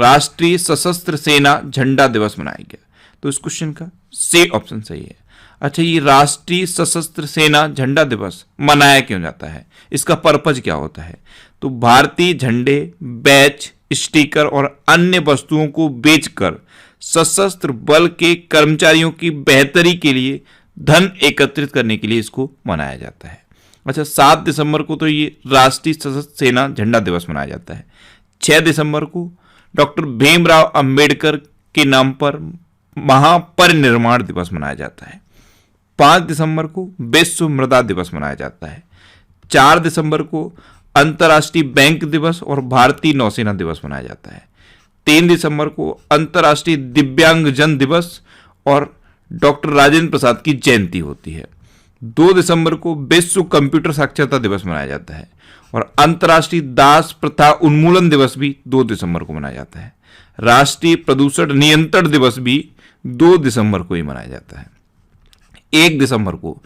राष्ट्रीय सशस्त्र सेना झंडा दिवस मनाया गया? तो इस क्वेश्चन का सी ऑप्शन सही है। अच्छा, ये राष्ट्रीय सशस्त्र सेना झंडा दिवस मनाया क्यों जाता है, इसका पर्पज क्या होता है? तो भारतीय झंडे, बैच, स्टिकर और अन्य वस्तुओं को बेचकर सशस्त्र बल के कर्मचारियों की बेहतरी के लिए धन एकत्रित करने के लिए इसको मनाया जाता है। अच्छा, 7 दिसंबर को तो ये राष्ट्रीय सशस्त्र सेना झंडा दिवस मनाया जाता है। 6 दिसंबर को डॉक्टर भीमराव अंबेडकर के नाम पर महापरिनिर्वाण दिवस मनाया जाता है। 5 दिसंबर को विश्व मृदा दिवस मनाया जाता है। 4 दिसंबर को अंतर्राष्ट्रीय बैंक दिवस और भारतीय नौसेना दिवस मनाया जाता है। 3 दिसंबर को अंतर्राष्ट्रीय दिव्यांगजन दिवस और डॉक्टर राजेंद्र प्रसाद की जयंती होती है। 2 दिसंबर को विश्व कंप्यूटर साक्षरता दिवस मनाया जाता है और अंतर्राष्ट्रीय दास प्रथा उन्मूलन दिवस भी 2 दिसंबर को मनाया जाता है। राष्ट्रीय प्रदूषण नियंत्रण दिवस भी 2 दिसंबर को ही मनाया जाता है। 1 दिसंबर को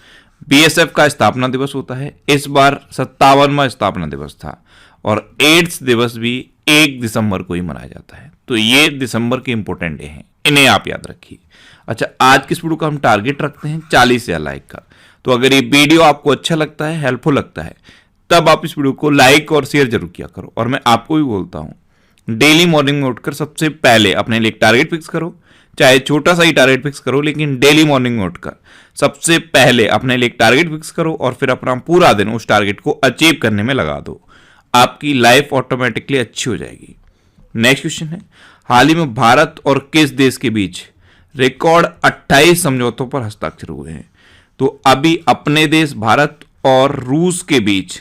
बीएसएफ का स्थापना दिवस होता है। इस बार 57वां स्थापना दिवस था और एड्स दिवस भी 1 दिसंबर को ही मनाया जाता है। तो ये दिसंबर के इंपॉर्टेंट डे हैं, इन्हें आप याद रखिए। अच्छा, आज की इस वीडियो का हम टारगेट रखते हैं 40,000 लाइक का। तो अगर ये वीडियो आपको अच्छा लगता है, हेल्पफुल लगता है, तब आप इस वीडियो को लाइक और शेयर जरूर किया करो। और मैं आपको भी बोलता हूं, डेली मॉर्निंग में उठकर सबसे पहले अपने लिए एक टारगेट फिक्स करो, चाहे छोटा सा ही टारगेट फिक्स करो, लेकिन डेली मॉर्निंग में उठकर सबसे पहले अपने लिए एक टारगेट फिक्स करो और फिर अपना पूरा दिन उस टारगेट को अचीव करने में लगा दो। आपकी लाइफ ऑटोमेटिकली अच्छी हो जाएगी। नेक्स्ट क्वेश्चन है, हाल ही में भारत और किस देश के बीच रिकॉर्ड 28 समझौतों पर हस्ताक्षर हुए हैं? तो अभी अपने देश भारत और रूस के बीच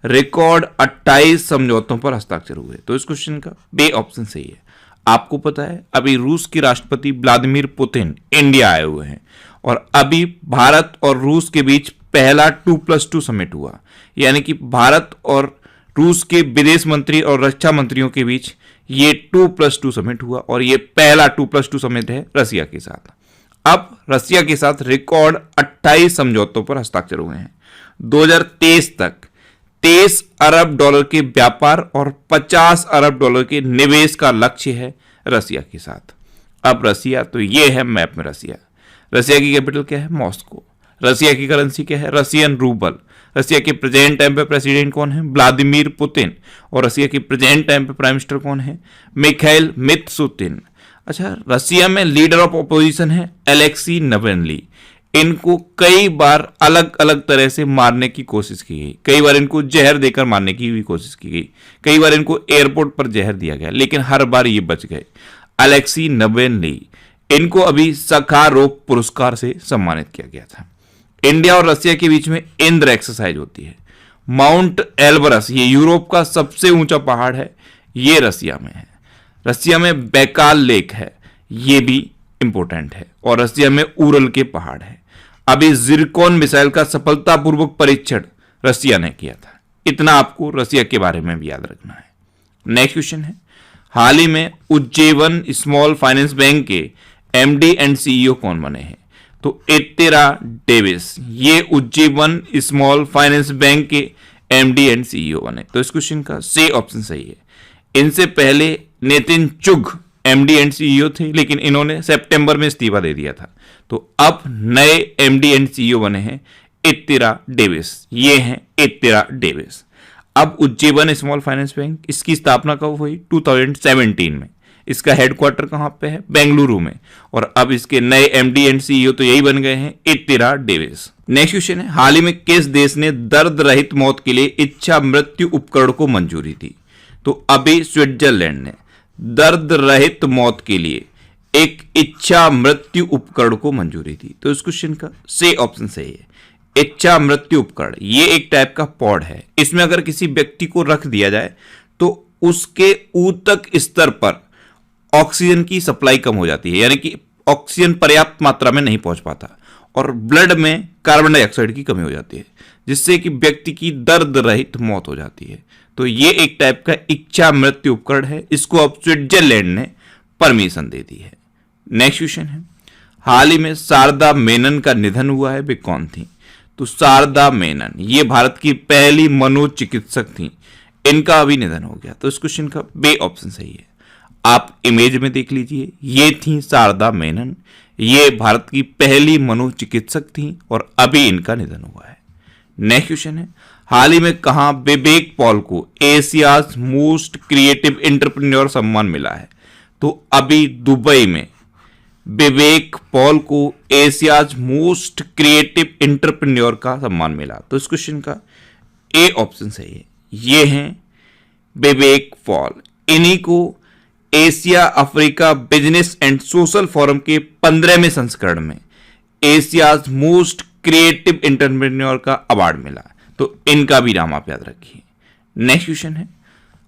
रिकॉर्ड 28 समझौतों पर हस्ताक्षर हुए। तो इस क्वेश्चन का बी ऑप्शन सही है। आपको पता है, अभी रूस के राष्ट्रपति व्लादिमीर पुतिन इंडिया आए हुए हैं और अभी भारत और रूस के बीच पहला 2+2 समिट हुआ, यानी कि भारत और रूस के विदेश मंत्री और रक्षा मंत्रियों के बीच ये 2+2 समिट हुआ और ये पहला 2+2 समिट है रसिया के साथ। अब रसिया के साथ रिकॉर्ड 28 समझौतों पर हस्ताक्षर हुए हैं। 2023 तक 23 अरब डॉलर के व्यापार और 50 अरब डॉलर के निवेश का लक्ष्य है रसिया के साथ। अब रसिया, तो ये है मैप में रसिया। रसिया की कैपिटल क्या है? मॉस्को। रसिया की करेंसी क्या है? Russian rouble. रसिया के प्रेजेंट टाइम पे प्रेसिडेंट कौन है? Vladimir Putin. और रसिया के प्रेजेंट टाइम पे प्राइम मिनिस्टर कौन है? मिखाइल मित्सुतिन। अच्छा, रसिया में लीडर ऑफ अपोजिशन है एलेक्सी नवेल्नी। इनको कई बार अलग अलग तरह से मारने की कोशिश की गई, कई बार इनको जहर देकर मारने की भी कोशिश की गई, कई बार इनको एयरपोर्ट पर जहर दिया गया, लेकिन हर बार ये बच गए। एलेक्सी नवेल्नी, इनको अभी सखारोव पुरस्कार से सम्मानित किया गया था। इंडिया और रसिया के बीच में इंद्र एक्सरसाइज होती है। माउंट एल्बरस, ये यूरोप का सबसे ऊंचा पहाड़ है, ये रसिया में है। रसिया में बैकाल लेक है, ये भी इंपॉर्टेंट है। और रसिया में उरल के पहाड़ है। अभी जिरकॉन मिसाइल का सफलतापूर्वक परीक्षण रसिया ने किया था। इतना आपको रसिया के बारे में भी याद रखना है। नेक्स्ट क्वेश्चन है, हाल ही में उज्जीवन स्मॉल फाइनेंस बैंक के एमडी एंड सीईओ कौन बने हैं? तो एतेरा डेविस, ये उज्जीवन स्मॉल फाइनेंस बैंक के एमडी एंड सीईओ बने। तो इस क्वेश्चन का सी ऑप्शन सही है। इनसे पहले नितिन चुग एमडी एंड सीईओ थे, लेकिन इन्होंने सितंबर में इस्तीफा दे दिया था। तो अब नए एमडी एंड सीईओ बने हैं एतेरा डेविस, ये हैं एतेरा डेविस। अब उज्जीवन स्मॉल फाइनेंस बैंक, इसकी स्थापना कब हुई? 2017 में। इसका हेडक्वार्टर कहां पे है? बेंगलुरु में। और अब इसके नए एमडी एंड सीईओ तो यही बन गए हैं, एतेरा डेविस। नेक्स्ट क्वेश्चन है, हाल ही में किस देश ने दर्द रहित मौत के लिए इच्छा मृत्यु उपकरण को मंजूरी दी? तो अभी स्विट्जरलैंड ने दर्द रहित मौत के लिए एक इच्छा मृत्यु उपकरण को मंजूरी दी। तो इस क्वेश्चन का सी ऑप्शन सही है। इच्छा मृत्यु उपकरण, ये एक टाइप का पॉड है। इसमें अगर किसी व्यक्ति को रख दिया जाए तो उसके ऊतक स्तर पर ऑक्सीजन की सप्लाई कम हो जाती है, यानी कि ऑक्सीजन पर्याप्त मात्रा में नहीं पहुंच पाता और ब्लड में कार्बन डाइऑक्साइड की कमी हो जाती है, जिससे कि व्यक्ति की दर्द रहित मौत हो जाती है। तो ये एक टाइप का इच्छा मृत्यु उपकरण है। इसको अब स्विट्जरलैंड ने परमिशन दे दी है। नेक्स्ट क्वेश्चन है, हाल ही में शारदा मेनन का निधन हुआ है, वे कौन थी? तो शारदा मेनन, ये भारत की पहली मनोचिकित्सक थी, इनका अभी निधन हो गया। तो इस क्वेश्चन का बी ऑप्शन सही है। आप इमेज में देख लीजिए, ये थी शारदा मेनन। ये भारत की पहली मनोचिकित्सक थी और अभी इनका निधन हुआ है। नेक्स्ट क्वेश्चन है, हाल ही में कहां विवेक पॉल को एशियाज मोस्ट क्रिएटिव एंटरप्रेन्योर सम्मान मिला है? तो अभी दुबई में विवेक पॉल को एशियाज मोस्ट क्रिएटिव एंटरप्रेन्योर का सम्मान मिला। तो इस क्वेश्चन का ए ऑप्शन सही है। ये हैं विवेक पॉल। इन्हीं को Asia Africa business and social forum के 15वें संस्करण में एशियाज मोस्ट क्रिएटिव एंटरप्रेन्योर का अवार्ड मिला। तो इनका भी नाम आप याद रखिए। नेक्स्ट क्वेश्चन है,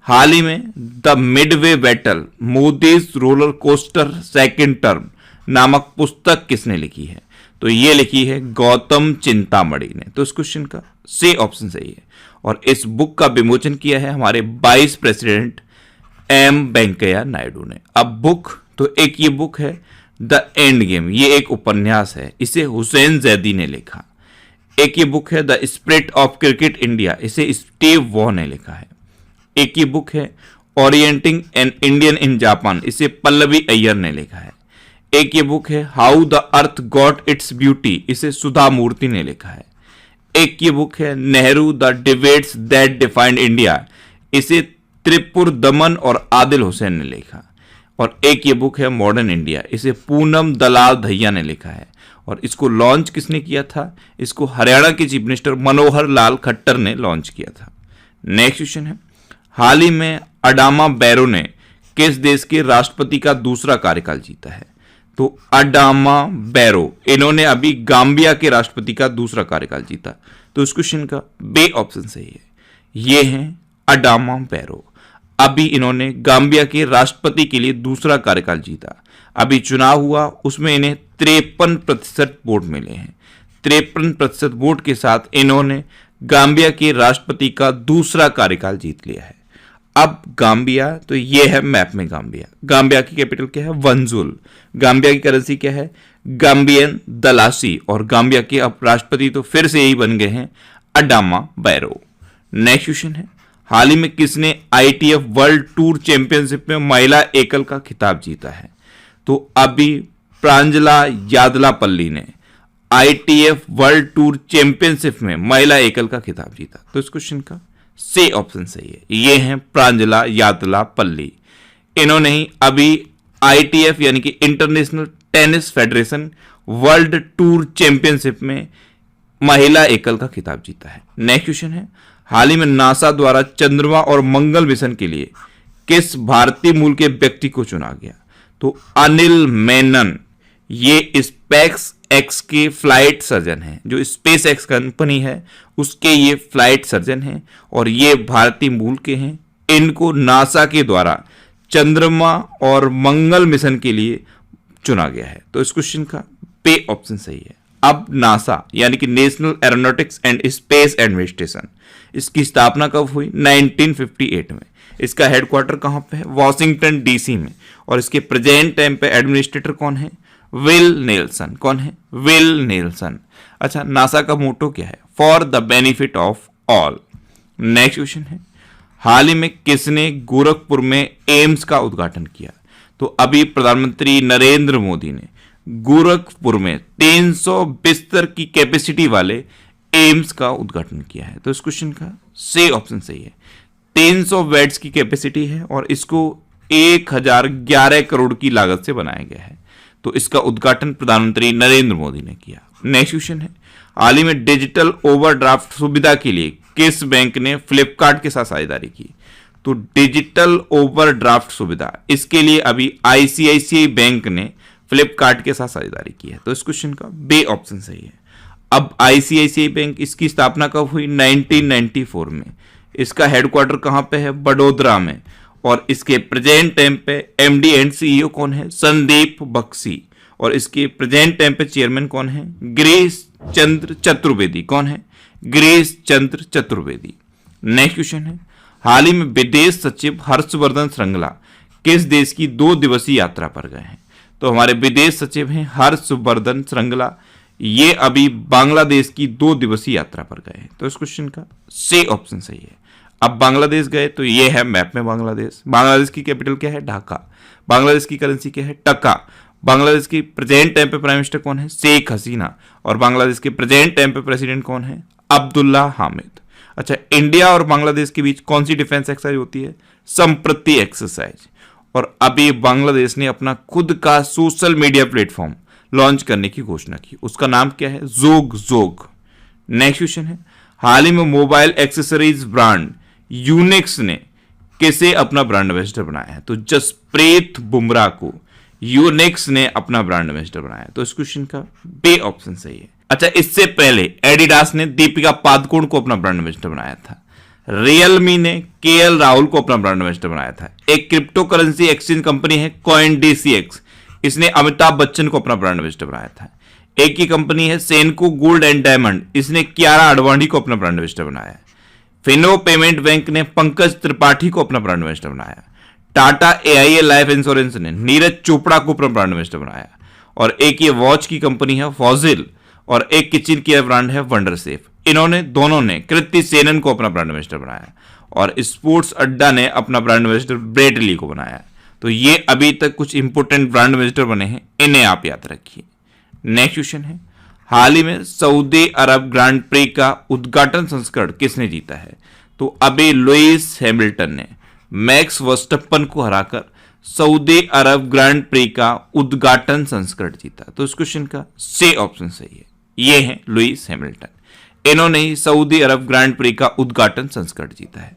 हाल ही में the Midway battle Modi's roller coaster second term नामक पुस्तक किसने लिखी है? तो ये लिखी है गौतम चिंतामणि ने। तो इस क्वेश्चन का सी ऑप्शन सही है। और इस बुक का विमोचन किया है हमारे vice president M Venkaiah Naidu ने। अब बुक, तो एक ये बुक है द एंड गेम, ये एक उपन्यास है, इसे हुसैन जैदी ने लिखा। एक ये बुक है the spirit of cricket India, इसे स्टीव वॉ ने लिखा है। एक ये बुक है orienting an Indian in Japan, इसे पल्लवी अय्यर ने लिखा है। एक ये बुक है how the earth got its beauty, इसे सुधा मूर्ति ने लिखा है। एक ये बुक है Nehru the debates that defined India, इसे त्रिपुर दमन और आदिल हुसैन ने लिखा। और एक ये बुक है मॉडर्न इंडिया, इसे पूनम दलाल दहिया ने लिखा है। और इसको लॉन्च किसने किया था? इसको हरियाणा के चीफ मिनिस्टर मनोहर लाल खट्टर ने लॉन्च किया था। नेक्स्ट क्वेश्चन है, हाल ही में अडामा बैरो ने किस देश के राष्ट्रपति का दूसरा कार्यकाल जीता है? तो अडामा बैरो, इन्होंने अभी गाम्बिया के राष्ट्रपति का दूसरा कार्यकाल जीता। तो इस क्वेश्चन का बे ऑप्शन सही है। ये हैं अडामा बैरो। अभी इन्होंने गाम्बिया के राष्ट्रपति के लिए दूसरा कार्यकाल जीता। अभी चुनाव हुआ, उसमें इन्हें 53% वोट मिले हैं। 53% वोट के साथ इन्होंने गाम्बिया के राष्ट्रपति का दूसरा कार्यकाल जीत लिया है। अब गाम्बिया, तो ये है मैप में गाम्बिया। गाम्बिया की कैपिटल क्या है? वंजुल। गाम्बिया की करेंसी क्या है? गाम्बियन दलासी। और गाम्बिया के अब राष्ट्रपति तो फिर से यही बन गए हैं, अडामा बैरो। नेक्स्ट क्वेश्चन है, हाल ही में किसने ITF वर्ल्ड टूर चैंपियनशिप में महिला एकल का खिताब जीता है? तो अभी प्रांजला यादलापल्ली ने ITF वर्ल्ड टूर चैंपियनशिप में महिला एकल का खिताब जीता। तो इस क्वेश्चन का सी ऑप्शन सही है। ये हैं प्रांजला यादलापल्ली। इन्होंने ही अभी ITF यानी कि international tennis federation world tour championship में महिला एकल का खिताब जीता है। नेक्स्ट क्वेश्चन है, हाल ही में नासा द्वारा चंद्रमा और मंगल मिशन के लिए किस भारतीय मूल के व्यक्ति को चुना गया? तो अनिल मेनन। ये स्पेस एक्स के फ्लाइट सर्जन हैं, जो स्पेस एक्स कंपनी है उसके ये फ्लाइट सर्जन हैं और ये भारतीय मूल के हैं। इनको नासा के द्वारा चंद्रमा और मंगल मिशन के लिए चुना गया है। तो इस क्वेश्चन का पे ऑप्शन सही है। अब नासा यानी कि national aeronautics and space administration, इसकी स्थापना कब हुई? 1958 में। इसका हेडक्वार्टर कहां पे है? वॉशिंगटन DC में। और इसके प्रेजेंट टाइम पे एडमिनिस्ट्रेटर कौन है? Will Nelson. कौन है? Will Nelson. अच्छा, नासा का मोटो क्या है? For the benefit of all. Next question है, हाल ही में किसने गोरखपुर में एम्स का उद्घाटन किया? तो अभी प्रधानमंत्री नरेंद्र मोदी ने गोरखपुर में 300 बिस्तर की कैपेसिटी वाले एम्स का उद्घाटन किया है। तो इस क्वेश्चन का सी ऑप्शन सही है। 300 बेड्स की कैपेसिटी है और इसको 1011 करोड़ की लागत से बनाया गया है। तो इसका उद्घाटन प्रधानमंत्री नरेंद्र मोदी ने किया। नेक्स्ट क्वेश्चन है, हाल ही में डिजिटल ओवरड्राफ्ट सुविधा के लिए किस बैंक ने फ्लिपकार्ट के साथ साझेदारी की? तो डिजिटल ओवरड्राफ्ट सुविधा, इसके लिए अभी ICICI बैंक ने फ्लिपकार्ट के साथ साझेदारी की है। तो इस क्वेश्चन का बे ऑप्शन सही है। अब ICICI बैंक, इसकी स्थापना कब हुई? 1994 में। इसका हेडक्वार्टर कहां पे है? बड़ोदरा में। और इसके प्रेजेंट टाइम पे MD एंड CEO कौन है? संदीप बख्शी। और इसके प्रेजेंट टाइम पे चेयरमैन कौन है? गिरीश चंद्र चतुर्वेदी। कौन है? गिरीश चंद्र चतुर्वेदी। नेक्स्ट क्वेश्चन है, हाल ही में विदेश सचिव हर्षवर्धन श्रृंगला किस देश की 2 दिवसीय यात्रा पर गए हैं? तो हमारे विदेश सचिव हैं हर्षवर्धन श्रृंगला। ये अभी बांग्लादेश की 2 दिवसीय यात्रा पर गए हैं। तो इस क्वेश्चन का सी ऑप्शन सही है। अब बांग्लादेश गए तो ये है मैप में बांग्लादेश। बांग्लादेश की कैपिटल क्या है? ढाका। बांग्लादेश की करेंसी क्या है? टका। बांग्लादेश की प्रेजेंट टाइम पे प्राइम मिनिस्टर कौन है? शेख हसीना। और बांग्लादेश के प्रेजेंट टाइम पे प्रेसिडेंट कौन है? अब्दुल्ला हामिद। अच्छा, इंडिया और बांग्लादेश के बीच कौन सी डिफेंस एक्सरसाइज होती है? संप्रति एक्सरसाइज। और अभी बांग्लादेश ने अपना खुद का सोशल मीडिया प्लेटफॉर्म लॉन्च करने की घोषणा की, उसका नाम क्या है? जोग जोग। नेक्स्ट क्वेश्चन है, हाल ही में मोबाइल एक्सेसरीज ब्रांड यूनिक्स ने किसे अपना ब्रांड एम्बेसडर बनाया है? तो जसप्रीत बुमराह को यूनिक्स ने अपना ब्रांड एम्बेसडर बनाया है। तो इस क्वेश्चन का बी ऑप्शन सही है। अच्छा, इससे पहले एडिडास ने दीपिका पादुकोण को अपना ब्रांड एम्बेसडर बनाया था। रियलमी ने केएल राहुल को अपना ब्रांड एम्बेसडर बनाया था। एक क्रिप्टो करेंसी एक्सचेंज कंपनी है CoinDCX, इसने अमिताभ बच्चन को अपना ब्रांड एम्बेसडर बनाया था। एक ही कंपनी है सेनको गोल्ड एंड डायमंड, इसने कियारा आडवाणी को अपना ब्रांड एम्बेसडर बनाया। फिनो पेमेंट बैंक ने पंकज त्रिपाठी को अपना ब्रांड एम्बेसडर बनाया। टाटा AIA लाइफ इंश्योरेंस ने नीरज चोपड़ा को अपना ब्रांड एम्बेसडर बनाया। और एक ये वॉच की कंपनी है फॉजिल, और एक किचन केयर ब्रांड है वंडरसेफ। इन्होंने दोनों ने कृति सेनन को अपना ब्रांड एम्बेसडर बनाया। और स्पोर्ट्स अड्डा ने अपना ब्रांड एम्बेसडर ब्रेट ली को बनाया। तो ये अभी तक कुछ इंपोर्टेंट ब्रांड एम्बेसडर बने हैं, इन्हें आप याद रखिए। नेक्स्ट क्वेश्चन है, हाल ही में सऊदी अरब ग्रांड प्री का उद्घाटन संस्करण किसने जीता है? तो अभी लुइस हैमिल्टन ने मैक्स वर्स्टप्पन को हराकर सऊदी अरब ग्रांड प्री का उद्घाटन संस्करण जीता। तो इस क्वेश्चन का सी ऑप्शन सही है, ये है लुइस हैमिल्टन। इन्होंने ही सऊदी अरब ग्रांड प्री का उद्घाटन संस्करण जीता है।